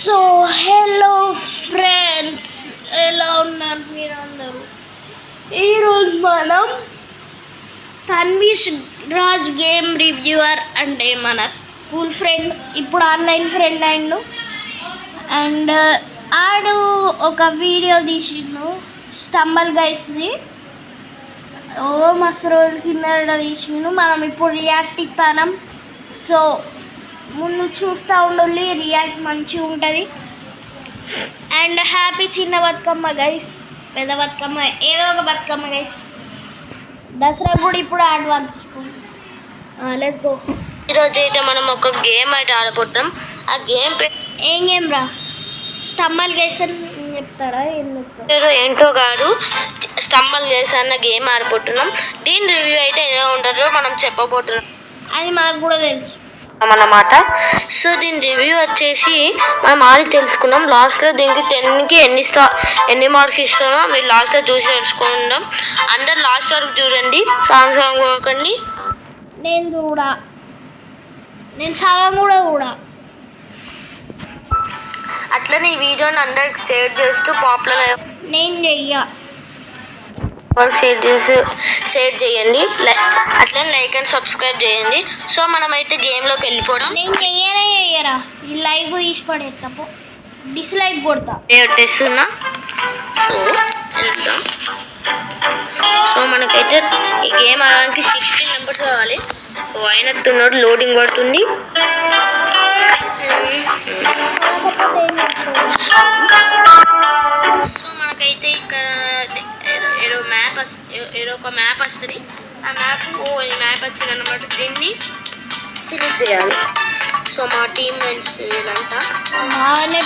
So hello friends, ఎలా ఉన్నారు మీరు అందరూ? ఈరోజు మనం తన్వీష్ రాజ్ గేమ్ రివ్యూవర్ అంటే మన స్కూల్ ఫ్రెండ్, ఇప్పుడు ఆన్లైన్ ఫ్రెండ్ అయిండు. అండ్ ఆడు ఒక వీడియో తీసిండు స్టంబల్ గైస్ది. మస్తు రోజుల కింద తీసిండు. మనం ఇప్పుడు రియాక్ట్ ఇస్తాం. సో ముందు చూస్తూ ఉండాలి, రియాక్ట్ మంచిగా ఉంటుంది. అండ్ హ్యాపీ చిన్న బతుకమ్మ గైస్, పెద్ద బతుకమ్మ, ఏదో ఒక బతుకమ్మ గైస్. దసరా కూడా ఇప్పుడు అడ్వాన్స్. Let's go. ఈరోజు అయితే మనం ఒక గేమ్ అయితే ఆడబోతున్నాం. ఆ గేమ్ ఏం గేమ్ రా? స్టంబల్ గైస్ అని చెప్తారా? ఏం చెప్తారు ఏంటో కాదు, స్టంబల్ గైస్ అన్న గేమ్ ఆడబోతున్నాం. దీని రివ్యూ అయితే ఎలా ఉంటుందో మనం చెప్పబోతున్నాం. అది మాకు కూడా తెలుసు అన్నమాట. సో దీని రివ్యూ వచ్చేసి మనం ఆడి తెలుసుకున్నాం. లాస్ట్లో దీనికి 10కి ఎన్ని మార్క్స్ ఇస్తానో మీరు లాస్ట్లో చూసి తెలుసుకుందాం. అందరు లాస్ట్ వరకు చూడండి, సగం పోకండి. నేను సగం కూడా అట్లనే ఈ వీడియోని అందరికి షేర్ చేస్తూ పాపులర్ నేను చెయ్య షేర్ చేయండి. అట్లనే లైక్ అండ్ సబ్స్క్రైబ్ చేయండి. సో మనమైతే గేమ్లోకి వెళ్ళిపోవడం. నేను చెయ్యరా, ఈ లైవ్ తీసి పడేస్తా, డిస్లైక్ కొడతా. తెస్తున్నా. సో వెళ్తాం. సో మనకైతే ఈ గేమ్ ఆడడానికి 16 మెంబర్స్ కావాలి. అయినట్టున్నాడు, లోడింగ్ పడుతుంది. సో మనకైతే ఇక్కడ ఏదో ఒక మ్యాప్ వస్తుంది. ఆ మ్యాప్ వచ్చిందన్నమాట. దీన్ని ఫినిష్ చేయాలి. సో మా టీమ్మేట్స్ వీళ్ళంతా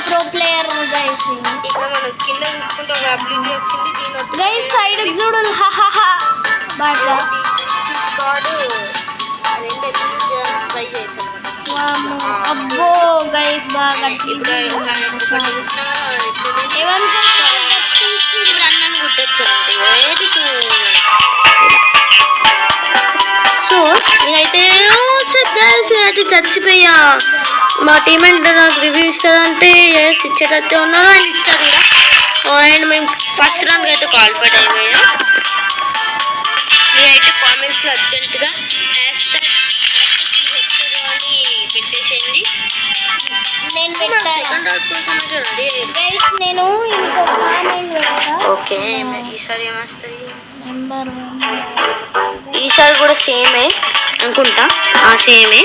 ప్రో ప్లేయర్ గైస్. ఇక్కడ మనం కింద చూసుకుంటే ఒక అభివృద్ధి వచ్చింది. దీని గైస్ సైడ్ చూడు. ట్రై చేయొచ్చు. అబ్బో గైస్ బాగా ఇప్పుడు అన్నని గుర్తొచ్చానండి. సో నేనైతే చచ్చిపోయా. మా టీమేట్ నాకు రివ్యూ ఇస్తారంటే ఇచ్చేటట్టే ఉన్నారు. ఆయన ఇచ్చారు కూడా. సో ఆయన మేము ఫస్ట్ రౌండ్కి అయితే క్వాలిఫైడ్ అయిపోయాం. మీరైతే కామెంట్స్లో అర్జెంటుగా పెట్టేసేయండి. నేను ఓకే. ఈసారి ఏమొస్తుంది? ఈసారి కూడా సేమే అనుకుంటా. సేమే.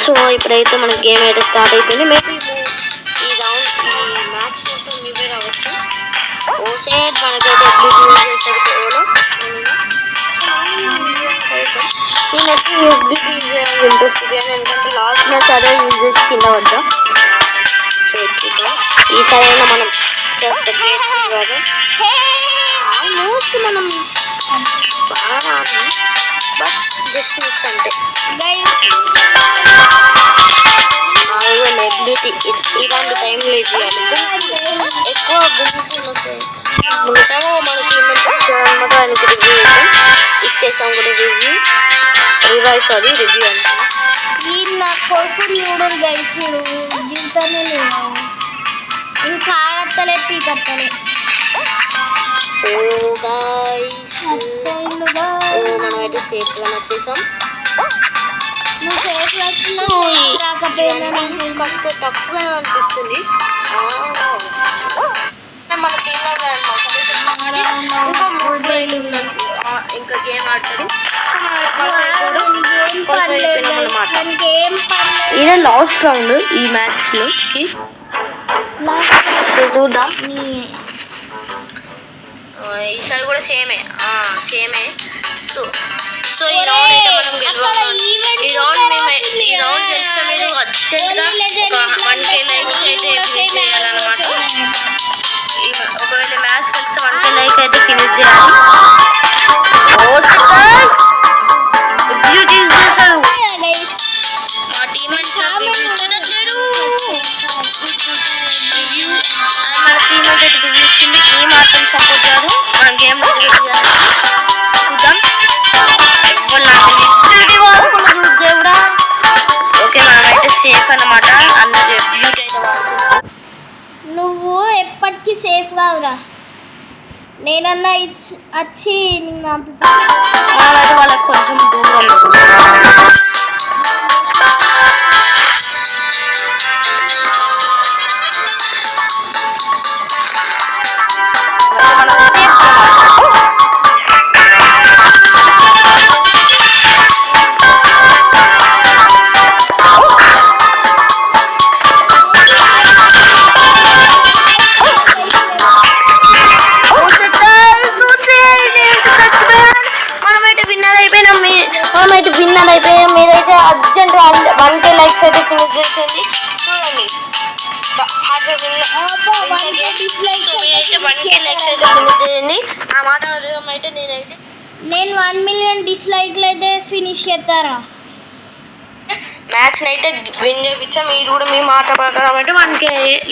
సో ఇప్పుడైతే మన గేమ్ అయితే స్టార్ట్ అయిపోయింది. మేబీ ఈ మ్యాచ్ మొత్తం మీవే రావచ్చు. ఓసేట్ మనకైతే నేనైతే యూఎస్బీకి ఇంట్రెస్ట్ పోయాను, ఎందుకంటే లాస్ట్ మ్యాచ్ అదే యూజ్ చేసి కింద పడ్డా. సో చూద్దాం ఈసారి అయినా మనం జస్ట్ కాదు, ఆల్మోస్ట్ మనం బాగా ఆడాం, బట్ జస్ట్ మిస్ అంటే ఎబిలిటీ ఇలాంటి టైంలో ఇది చేయాలి. ఎక్కువ గుంపులు వస్తాయి. మిగతా మన టీమ్మేట్స్ వచ్చారనమాట. ఆయనకి రివ్యూ ఇచ్చేసాం కూడా. రివ్యూ అంటే ఈ నా కొడుకు న్యూడల్ గైస్ జీవితాన్ని ఇంకా ఆడత్తలే పీకత్తలే. మనమైతే సేఫ్గా వచ్చేసాం. కాస్త టఫ్గా అనిపిస్తుంది మన టీంలో. ఇంకా గేమ్ ఆడుతుంది. ఇదే లాస్ట్ రౌండ్ ఈ మ్యాచ్ లోకి. చూద్దాం. ఈసారి కూడా సేమే. సో ఈ రౌండ్ అయితే మనం గెలవాలి. ఈ రౌండ్ గెలిస్తే మీరు అర్జెంట్గా ఒక 1K లైక్స్ అయితే ఫినిష్ చేయాలన్నమాట. ఒకవేళ మ్యాచ్ గెలిస్తే 1K లైక్ అయితే ఫినిష్ చేయాలి. మా టీమేట్స్ మన టీమేట్ అయితే రివ్యూ ఇచ్చింది. ఈ మాత్రం సపోర్ట్ చేయాలి. మన గేమ్ చూద్దాం. ఓకే మనమైతే సేఫ్ అన్నమాట. అందరూ రివ్యూ అయితే కాదురా, నేనన్నా వచ్చి నిన్ను అయితే వాళ్ళకి కొంచెం దూరం మనమైతే విన్నర్ అయిపోయాం. మీరైతే అర్జెంట్ 1K లైక్స్ అయితే ఫినిష్ చేసేయండి. చూడండి మీరైతే 1K లైక్స్ అయితే ఫినిష్ చేయండి. ఆ మాట అయితే నేను 1 మిలియన్ డిస్లైక్లు అయితే ఫినిష్ చేస్తారా మ్యాథ్స్ అయితే విన్ చేయించా. మీరు కూడా మీ మాట ప్రకారం అయితే 1K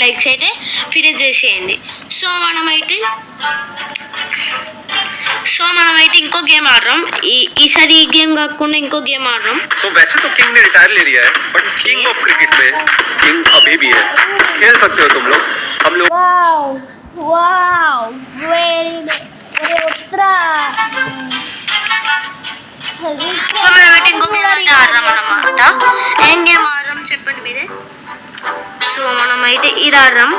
లైక్స్ అయితే ఫినిష్ చేసేయండి. సో మనమైతే ఇంకో గేమ్ ఆడదాం. ఈసారి ఈ గేమ్ కాకుండా ఇంకో గేమ్ ఆడదాం. तो वैसे तो किंग ने रिटायर ले लिया है, बट किंग ऑफ क्रिकेट में किंग अभी भी है. खेल सकते हो तुम लोग. हम लोग వావ్ వెరీ ఉత్తరా. సో మనమైతే ఇంకో గేమ్ అయితే ఆడదాం అన్నమాట. ఏం గేమ్ ఆడదాం చెప్పండి మీరే. సో మనమైతే ఇది ఆడదాం.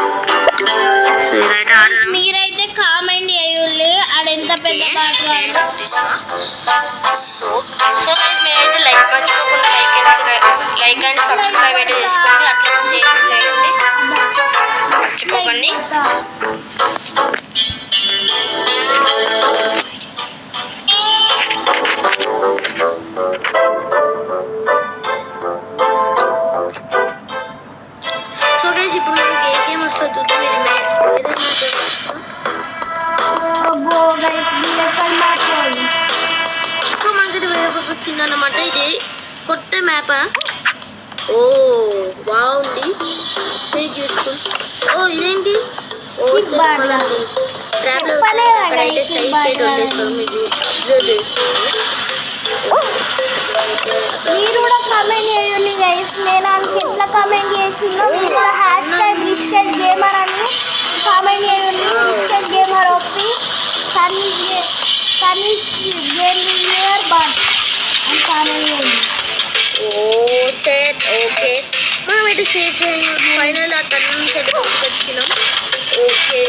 సో ఇదైతే ఆడదాం. మీరైతే కామెంట్ చేయాలి ఆడెంత పెద్ద పాట. సో మీరైతే మర్చిపోకుండా లైక్ అండ్ సబ్స్క్రైబ్ అయితే చేసుకోండి. అట్లా షేర్ చేయండి మర్చిపోకండి. సో గైస్ ఇప్పుడు మనకి ఏ గేమ్ వస్తుంది సో మనకి వేరొక వచ్చిందన్నమాట. ఇది కొత్త మ్యాప్. ఓ బాగుంది, వెరీ బ్యూటిఫుల్. ఓ ఇదేంటి మీరు కూడా కామెంట్ చేయండి గైస్. నేను అందుకు ఎట్లా కామెంట్ చేసిందో మీరు కూడా #రిష్కేజ్ గేమర్ అని కామెంట్ చేయండి. Rishkej gamer OP Tanish gamer but అని కామెంట్ చేయండి. Oh set okay. మనమైతే సేఫ్ ఫైనల్ ఆ తన నుంచి వచ్చినాం. ఓకే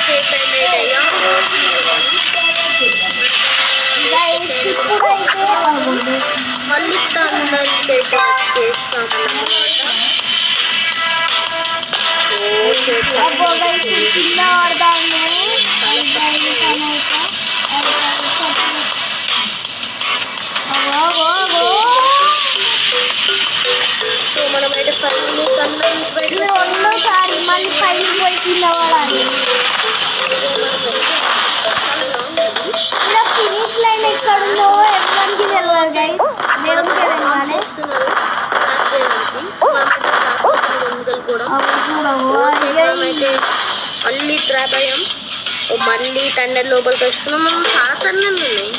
సేఫ్ అయ్యా. గైస్ ఇప్పుడైతే మళ్ళీ తనకైతే చేస్తామన్నమాట. అబ్బో గైస్ కింద ఆడదాము. సో మనమైతే ఇది రెండోసారి మళ్ళీ పైకి పోయి కింద పడాలి. ఇలా ఫినిష్ లైన్ ఎక్కడుందో ఎవరికి తెలియదు గైస్, దేవుడికి తెలియాలి. మళ్ళీ ట్రాప్ అయ్యాం. మళ్ళీ తండ్రి లోపలికి వస్తున్నాం. మనం చాలా తండ్రులు ఉన్నాయి.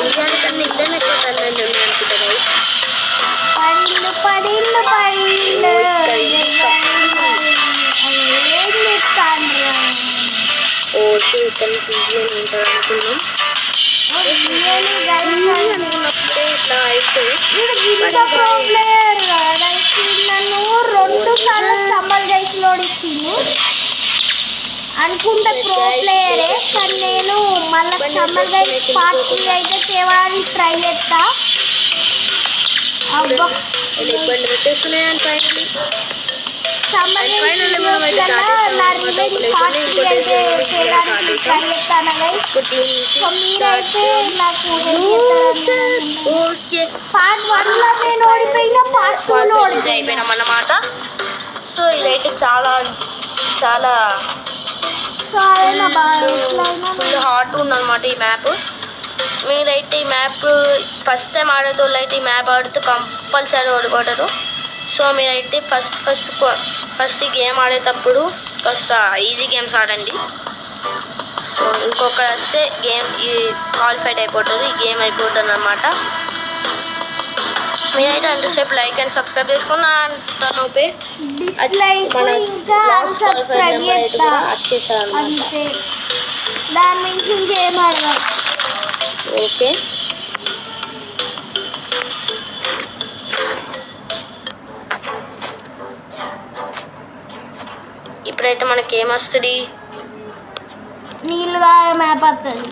ఇండియాని కన్నా ఇండియాని ఎక్కువ తండ్రులు ఉన్నాయి అనుకుంటా. పడిండు ఓకే ఇక్కడ నుంచి ఈజీ అని ఉంటారు అనుకున్నాం. అనుకున్నప్పుడే ఇట్లా అయితే నన్ను 2 సార్లు స్టంబల్ చేసి ఓడిచ్చింది అనుకుంటే ప్రో ప్లేయరే, కానీ నేను మళ్ళీ స్టంబల్ చేసి పార్టీ అయితే తేవాలని ట్రై చేస్తా. అబ్బా ఇబ్బంది పెట్టేస్తున్నాయని నా రివెంజ్ పార్టీ అయితే తేడానికి ట్రై చేస్తాను గైస్. సో మీరైతే నాకు పార్ట్ 1లో నేను ఓడిపోయినా పార్ట్ 2లో అయిపోయినాం అన్నమాట. సో ఇదైతే చాలా చాలా ఫుల్ హార్డ్ ఉందన్నమాట ఈ మ్యాప్. మీరైతే ఈ మ్యాప్ ఫస్ట్ టైం ఆడేటోళ్ళు అయితే ఈ మ్యాప్ ఆడితే కంపల్సరీ ఓడిపోతారు. సో మీరైతే ఫస్ట్ గేమ్ ఆడేటప్పుడు కాస్త ఈజీ గేమ్స్ ఆడండి. సో ఇంకొకరు వస్తే గేమ్ క్వాలిఫైడ్ అయిపోతారు, ఈ గేమ్ అయిపోతుంది అన్నమాట. మీరైతే అంతసేపు లైక్ అండ్ సబ్స్క్రైబ్ చేసుకున్నా అంటాను. డిస్లైక్ మన ఇంకా లాస్ట్ సబ్స్క్రైబ్ నెంబర్ అయితే చేస్తా కూడా వచ్చేసాను అనమాట. అంతే, దాని నుంచి ఇంకేం అడగదు. ఓకే ఇప్పుడైతే మనకి ఏమొస్తుంది? నీళ్ళుగా మ్యాప్ వస్తుంది.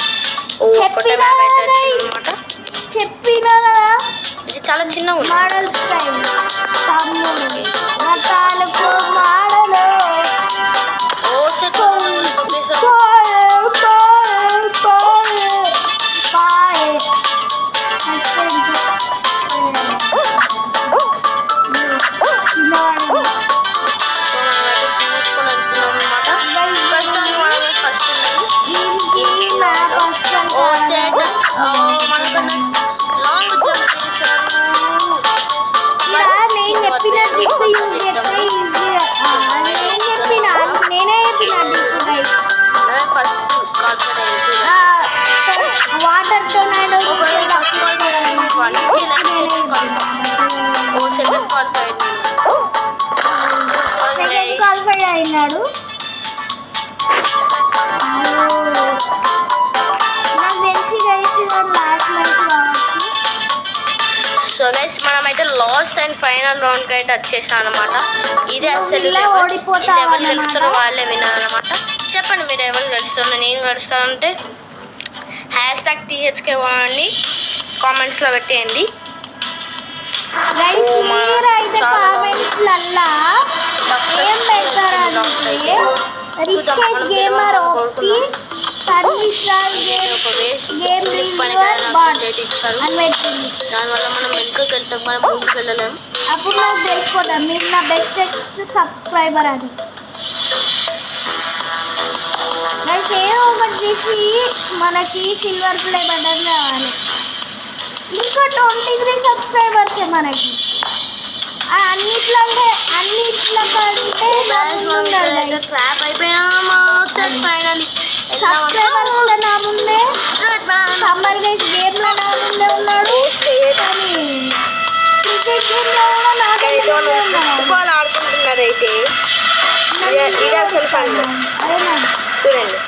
ఒక్కటే మ్యాప్ అయితే వచ్చిందనమాట. చెప్పినా కదా, ఇది చాలా చిన్నగా ఉంది. మోడల్ స్టైల్ తమ్ముడు రకాలకు మోడలు. ఓ సెకండ్ పాయే పాయే పాయే పాయే మర్చిపోయింది. పిల్లవాడు తీసుకొని వెళ్తున్నాం అనమాట. ఫస్ట్ ఫస్ట్ ఈ మ్యాప్ అస్సలు ఓ కాదు. సెకండ్ మనకన్నా లాంగ్ జంప్ చేశారు. ఇలా నేను చెప్పిన ట్రిక్ యూజ్ చేస్తే ఈజీ. నేనే చెప్పిన trick guys. First confident water tornado oh second qualified second qualified అయినాడు. నాకు తెలిసి గైస్ బ్లాక్ మ్యాచ్ కావచ్చు. సో గైస్ మనమైతే లాస్ట్ అండ్ ఫైనల్ రౌండ్ కి అయితే వచ్చేసాం అనమాట. ఇది అసలు ఇలా ఓడిపోతావా ఎవరు అన్నమాట? గెలుస్తారో వాళ్ళే వినాలన్నమాట. చెప్పండి మీరు ఎవరు గెలుస్తారో. నేను గెలుస్తానంటే #THK అని కామెంట్స్లో పెట్టేయండి. గైస్ ఓ మా మీరైతే చాలా కామెంట్స్ లల్లా ఏం పెడతారంటే Riskej gamer OP service game reviewer bot ఇచ్చారు. అని పెట్టింది. దానివల్ల మనం వెనుకకి వెళ్తాం, మనం ముందుకు వెళ్ళలేము. అప్పుడు నాకు తెలిసిపోతాం మీరు నా బెస్టెస్ట్ సబ్స్క్రైబర్ అని. గైస్ ఏదో ఒకటి చేసి మనకి సిల్వర్ ప్లే బటన్ రావాలి. ఇంకా 23 సబ్స్క్రైబర్సే మనకి. అన్నిట్లో కంటే ట్రాప్ అయిపోయామా ఫైనలీ. సబ్స్క్రైబర్స్ లో నా ముందే సమ్మర్ గైస్ గేమ్ లో నా ముందే ఉన్నాడు. కానీ క్రికెట్ గేమ్ లో కూడా నాకంటే ముందే ఉన్నాడు. ఫుట్బాల్ ఆడుకుంటున్నారు అయితే. ఇది అసలు ఫన్ చూడండి.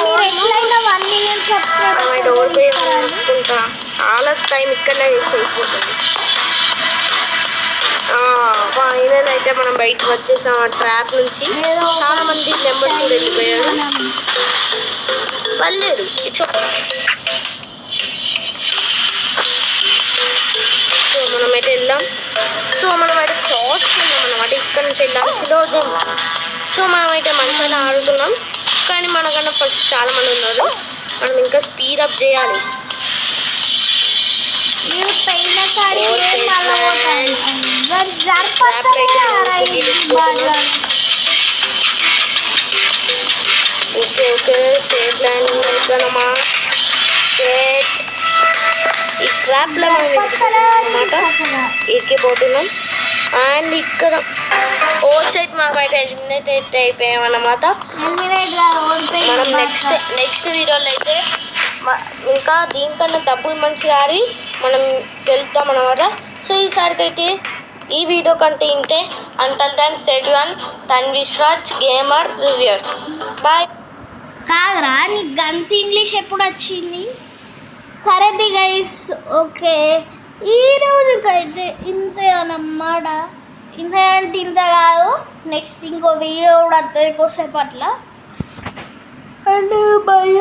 మీరు ఎట్లయినా 1 million సబ్స్క్రైబర్స్ అనుకుంటా. చాలా టైం ఇక్కడనే వేస్ట్ అయిపోతుంది. ఫైనల్ అయితే మనం బయటకు వచ్చేసాం ఆ ట్రాప్ నుంచి. చాలా మంది నెంబర్ 2 వెళ్ళిపోయారు. పర్లేదు ఇట్స్ సో మనమైతే వెళ్ళాం. సో మనమైతే క్రాస్ వెళ్ళాం అన్నమాట. ఇక్కడ నుంచి వెళ్ళాం స్లో జంప్. సో మనమైతే మంచిగా ఆడుతున్నాం, కానీ మనకన్నా ఫస్ట్ చాలా మంది ఉన్నారు. మనం ఇంకా స్పీడ్ అప్ చేయాలి. మీరు పైన కాడికి ఓకే ఓకే సేఫ్ ల్యాండింగ్ అయిపోయినామా. సేఫ్ ఈ ట్రాప్లో మనం అనమాట ఇరికిపోతున్నాం. అండ్ ఇక్కడ ఓ సైడ్ మనమైతే ఎలిమినేట్ అయితే అయిపోయామన్నమాట. మనం నెక్స్ట్ వీడియోలో అయితే ఇంకా దీనికన్నా డబ్బులు మంచి ఆడి మనం వెళ్తాం అన్నమాట. సో ఈసారికి అయితే ఈ వీడియో కంటే ఇంతే. Until then stay tune Tanvishraj gamer reviewer. Bye. కాదురా నీకు గంత ఇంగ్లీష్ ఎప్పుడు వచ్చింది? సరేది గైస్, ఓకే ఈ రోజుకైతే ఇంతే అన్నమాట. ఇంత అంటే ఇంత కాదు, నెక్స్ట్ ఇంకో వీడియో కూడా వస్తుంది కోసేపట్ల. And bye.